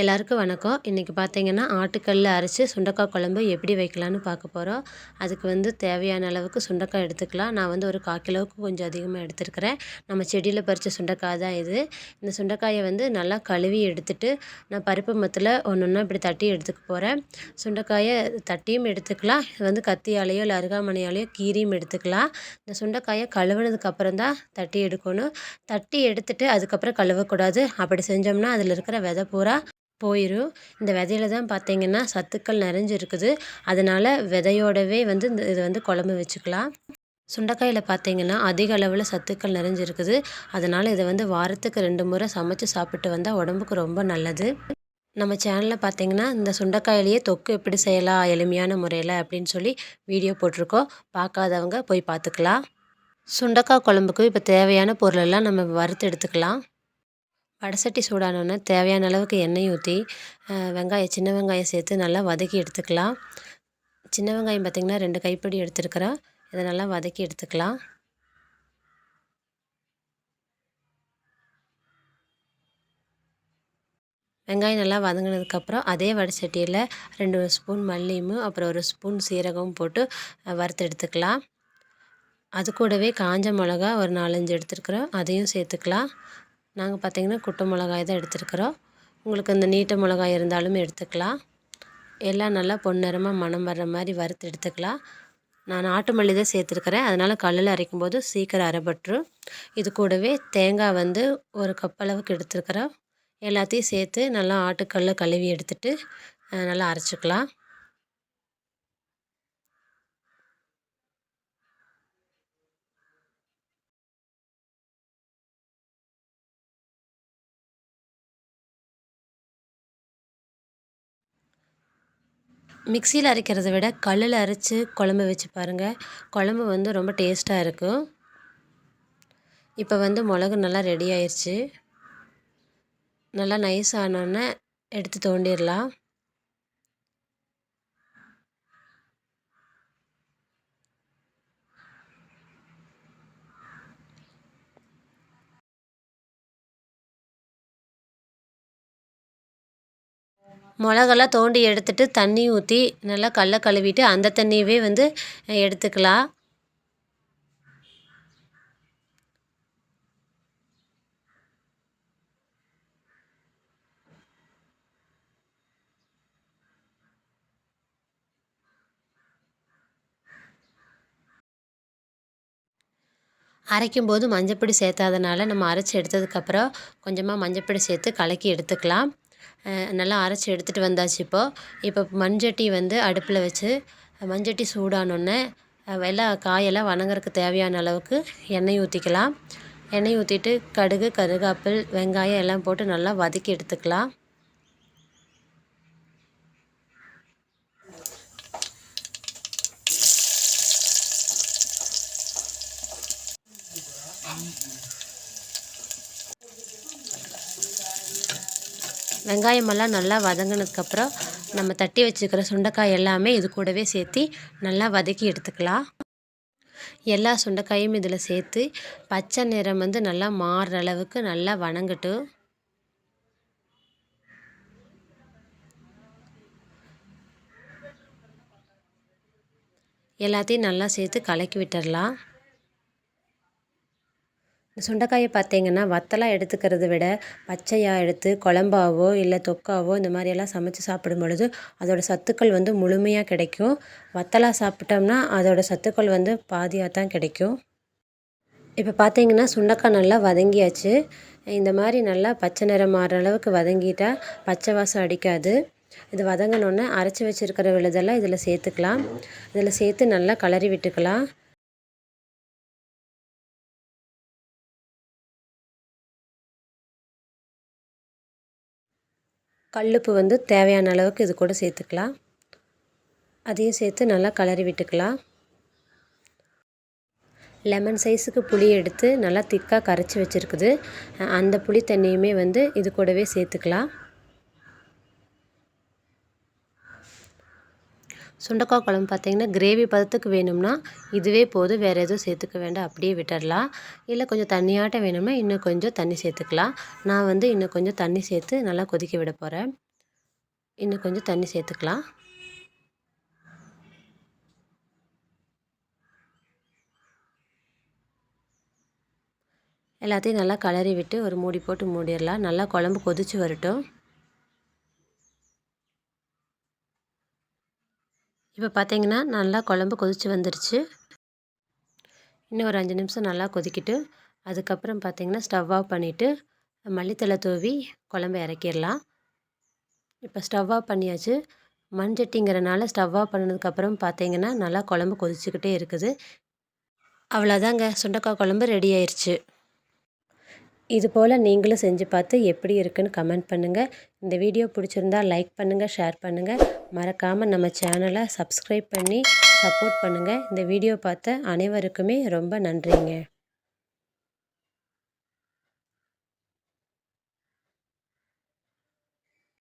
எல்லாருக்கும் வணக்கம். இன்றைக்கி பார்த்தீங்கன்னா, ஆட்டுக்கல்ல அரைச்சு சுண்டக்காய் குழம்பு எப்படி வைக்கலான்னு பார்க்க போகிறோம். அதுக்கு தேவையான அளவுக்கு சுண்டக்காய் எடுத்துக்கலாம். நான் ஒரு 1/4 கிலோவுக்கு கொஞ்சம் அதிகமாக எடுத்துருக்கிறேன். நம்ம செடியில் பறித்த சுண்டக்காய் தான் இது. இந்த சுண்டக்காயை நல்லா கழுவி எடுத்துட்டு, நான் பருப்பு மத்தில் ஒன்று ஒன்றா இப்படி தட்டி எடுத்துக்க போகிறேன். சுண்டக்காயை தட்டியும் எடுத்துக்கலாம். இது கத்தியாலேயோ இல்லை அருகாமனையாலேயோ கீரியும் எடுத்துக்கலாம். இந்த சுண்டக்காயை கழுவுனதுக்கப்புறம் தான் தட்டி எடுக்கணும். தட்டி எடுத்துட்டு அதுக்கப்புறம் கழுவக்கூடாது. அப்படி செஞ்சோம்னா அதில் இருக்கிற விதை பூரா போயிரும். இந்த விதையில தான் பார்த்தீங்கன்னா சத்துக்கள் நிறைஞ்சிருக்குது. அதனால் விதையோடவே இது குழம்பு வச்சுக்கலாம். சுண்டைக்காயில பார்த்தீங்கன்னா அதிக அளவில் சத்துக்கள் நிறைஞ்சிருக்குது. அதனால் இதை வாரத்துக்கு 2 முறை சமைச்சு சாப்பிட்டு வந்தால் உடம்புக்கு ரொம்ப நல்லது. நம்ம சேனலில் பார்த்தீங்கன்னா இந்த சுண்டைக்காயிலேயே தொக்கு எப்படி செய்யலாம் எளிமையான முறையில் அப்படின்னு சொல்லி வீடியோ போட்டிருக்கோம். பார்க்காதவங்க போய் பார்த்துக்கலாம். சுண்டைக்காய் குழம்புக்கு இப்போ தேவையான பொருளெல்லாம் நம்ம வறுத்து எடுத்துக்கலாம். வடசட்டி சூடானோடனே தேவையான அளவுக்கு எண்ணெய் ஊற்றி சின்ன வெங்காயம் சேர்த்து நல்லா வதக்கி எடுத்துக்கலாம். சின்ன வெங்காயம் பார்த்திங்கன்னா 2 கைப்பிடி எடுத்துருக்கிறேன். இதை நல்லா வதக்கி எடுத்துக்கலாம். வெங்காயம் நல்லா வதங்கினதுக்கப்புறம் அதே வடசட்டியில் 2 ஸ்பூன் மல்லியும் அப்புறம் 1 ஸ்பூன் சீரகமும் போட்டு வறுத்து எடுத்துக்கலாம். அது கூடவே காஞ்ச மிளகா ஒரு 4-5 எடுத்துருக்குறோம், அதையும் சேர்த்துக்கலாம். நாங்கள் பார்த்திங்கன்னா குட்டை மிளகாய் தான் எடுத்துருக்குறோம். உங்களுக்கு இந்த நீட்ட மிளகாய் இருந்தாலும் எடுத்துக்கலாம். எல்லாம் நல்லா பொன்னிறமாக மணம் வர்ற மாதிரி வறுத்து எடுத்துக்கலாம். நான் நாட்டு மல்லி தான் சேர்த்துருக்குறேன். அதனால் கல்லில் அரைக்கும்போது சீக்கிரம் அரைப்பட்டுரும். இது கூடவே தேங்காய் 1 கப் அளவுக்கு எடுத்துருக்குறோம். எல்லாத்தையும் சேர்த்து நல்லா ஆட்டுக்கல்ல கழுவி எடுத்துட்டு நல்லா அரைச்சிக்கலாம். மிக்சியில் அரைக்கிறத விட கல்லில் அரைச்சி குழம்பு வச்சு பாருங்கள். குழம்பு ரொம்ப டேஸ்ட்டாக இருக்கும். இப்போ மிளகு நல்லா ரெடி ஆயிடுச்சு. நல்லா நைஸ் ஆனோடனே எடுத்து தோண்டிடலாம். மிளகெல்லாம் தோண்டி எடுத்துட்டு தண்ணி ஊற்றி நல்லா கல்லை கழுவிட்டு அந்த தண்ணியவே எடுத்துக்கலாம். அரைக்கும்போது மஞ்சப்பொடி சேர்த்தாதனால நம்ம அரைச்சி எடுத்ததுக்கப்புறம் கொஞ்சமாக மஞ்சப்பொடி சேர்த்து கலக்கி எடுத்துக்கலாம். நல்லா அரைச்சி எடுத்துகிட்டு வந்தாச்சு. இப்போ மண்சட்டி அடுப்பில் வச்சு மண்சட்டி சூடானோடனே எல்லாம் காயெல்லாம் வணங்குறதுக்கு தேவையான அளவுக்கு எண்ணெய் ஊற்றிக்கலாம். எண்ணெய் ஊற்றிட்டு கடுகு, கருகாப்பில், வெங்காயம் எல்லாம் போட்டு நல்லா வதக்கி எடுத்துக்கலாம். வெங்காயமெல்லாம் நல்லா வதங்கினதுக்கப்புறம் நம்ம தட்டி வச்சுக்கிற சுண்டைக்காய் எல்லாமே இது கூடவே சேர்த்து நல்லா வதக்கி எடுத்துக்கலாம். எல்லா சுண்டைக்காயும் இதில் சேர்த்து பச்சை நிறம் நல்லா மாறுற அளவுக்கு நல்லா வணங்கட்டும். எல்லாத்தையும் நல்லா சேர்த்து கலக்கி விட்டுடலாம். இந்த சுண்டைக்காயை பார்த்தீங்கன்னா வத்தலாக எடுத்துக்கிறத விட பச்சையாக எடுத்து குழம்பாவோ இல்லை தொக்காவோ இந்த மாதிரியெல்லாம் சமைச்சு சாப்பிடும் பொழுது அதோடய சத்துக்கள் முழுமையாக கிடைக்கும். வத்தலாக சாப்பிட்டோம்னா அதோடய சத்துக்கள் பாதியாக தான் கிடைக்கும். இப்போ பார்த்தீங்கன்னா சுண்டைக்காய் நல்லா வதங்கியாச்சு. இந்த மாதிரி நல்லா பச்சை நிறம் மாறுற அளவுக்கு வதங்கிட்டால் பச்சை வாசம் அடிக்காது. இது வதங்கினோன்னே அரைச்சி வச்சுருக்கிற விழுதெல்லாம் இதில் சேர்த்துக்கலாம். இதில் சேர்த்து நல்லா கிளறி விட்டுக்கலாம். கல்லுப்பு தேவையான அளவுக்கு இது கூட சேர்த்துக்கலாம். அதையும் சேர்த்து நல்லா கிளறி விட்டுக்கலாம். லெமன் சைஸுக்கு புளி எடுத்து நல்லா திக்காக கரைச்சி வச்சுருக்குது. அந்த புளி தண்ணியுமே இது கூடவே சேர்த்துக்கலாம். சுண்டக்காய் குழம்பு பார்த்திங்கன்னா கிரேவி பதத்துக்கு வேணும்னா இதுவே போதும், வேறு எதுவும் சேர்த்துக்க வேண்டாம், அப்படியே விட்டுடலாம். இல்லை கொஞ்சம் தண்ணியாட்டம் வேணும்னா இன்னும் கொஞ்சம் தண்ணி சேர்த்துக்கலாம். நான் வந்து இன்னும் கொஞ்சம் தண்ணி சேர்த்து நல்லா கொதிக்க விட போகிறேன். இன்னும் கொஞ்சம் தண்ணி சேர்த்துக்கலாம். எல்லாத்தையும் நல்லா கலரி விட்டு ஒரு மூடி போட்டு மூடிடலாம். நல்லா குழம்பு கொதித்து வரட்டும். இப்போ பார்த்தீங்கன்னா நல்லா குழம்பு கொதித்து வந்துருச்சு. இன்னும் ஒரு 5 நிமிஷம் நல்லா கொதிக்கிட்டு அதுக்கப்புறம் பார்த்தீங்கன்னா ஸ்டவ் ஆஃப் பண்ணிவிட்டு மல்லித்தழை தூவி குழம்பு இறக்கிடலாம். இப்போ ஸ்டவ் ஆஃப் பண்ணியாச்சு. மண் சட்டிங்கிறனால ஸ்டவ் ஆஃப் பண்ணதுக்கப்புறம் பார்த்தீங்கன்னா நல்லா குழம்பு கொதிச்சுக்கிட்டே இருக்குது. அவ்வளோதாங்க, சுண்டக்காய் குழம்பு ரெடி ஆயிடுச்சு. இது போல் நீங்களும் செஞ்சு பார்த்து எப்படி இருக்குன்னு கமெண்ட் பண்ணுங்கள். இந்த வீடியோ பிடிச்சிருந்தா லைக் பண்ணுங்கள், ஷேர் பண்ணுங்கள். மறக்காமல் நம்ம சேனலை சப்ஸ்கிரைப் பண்ணி சப்போர்ட் பண்ணுங்கள். இந்த வீடியோ பார்த்த அனைவருக்குமே ரொம்ப நன்றிங்க.